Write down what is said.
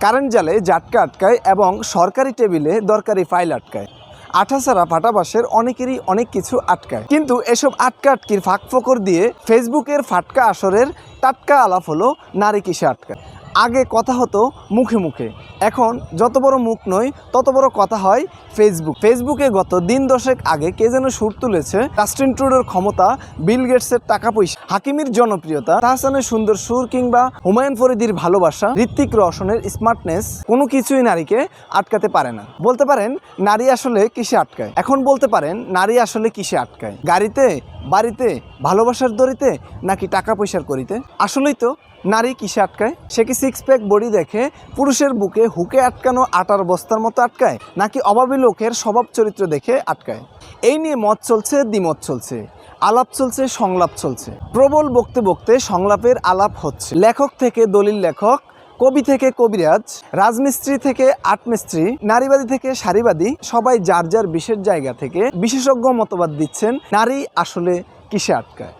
Current জালে জাটকা আটকায় এবং সরকারি টেবিলে দরকারি ফাইল আটকায়। আঠা ছাড়া ফাটা বাঁশের অনেকেরই অনেক কিছু আটকায়, কিন্তু এসব আটকির ফাঁক ফোকর দিয়ে ফেসবুকের ফাটকা আসরের টাটকা আলাপ হলো নারী কিসে আটকায়। আগে কথা হতো মুখে মুখে, এখন যত বড় মুখ নয় তত বড় কথা হয় ফেসবুকে গত দিন দশেক আগে কে যেন সুর তুলেছে জাস্টিন ট্রুডোর ক্ষমতা, বিল গেটসের টাকা পয়সা, হাকিমের জনপ্রিয়তা, তাহসানের সুন্দর সুর কিংবা হুমায়ুন ফরিদির ভালোবাসা, ঋত্বিক রোশনের স্মার্টনেস, কোনো কিছুই নারীকে আটকাতে পারে না। বলতে পারেন নারী আসলে কিসে আটকায়? এখন বলতে পারেন নারী আসলে কিসে আটকায়? গাড়িতে, বাড়িতে, ভালোবাসার দড়িতে, নাকি টাকা পয়সার করিতে? আসলেই তো নারী কিসে আটকায়? সে কি সিক্স প্যাক বডি দেখে পুরুষের বুকে হুকে আটকানো আটার বস্তার মতো আটকায়, নাকি অভাবী লোকের স্বভাব চরিত্র দেখে আটকায়? এই নিয়ে মত চলছে, দ্বিমত চলছে, আলাপ চলছে, সংলাপ চলছে। প্রবল বকতে বকতে সংলাপের আলাপ হচ্ছে। লেখক থেকে দলিল লেখক, কবি থেকে কবিরাজ, রাজমিস্ত্রি থেকে আটমিস্ত্রি, নারীবাদী থেকে সারিবাদী, সবাই যার যার বিশেষ জায়গা থেকে বিশেষজ্ঞ মতবাদ দিচ্ছেন নারী আসলে কিসে আটকায়।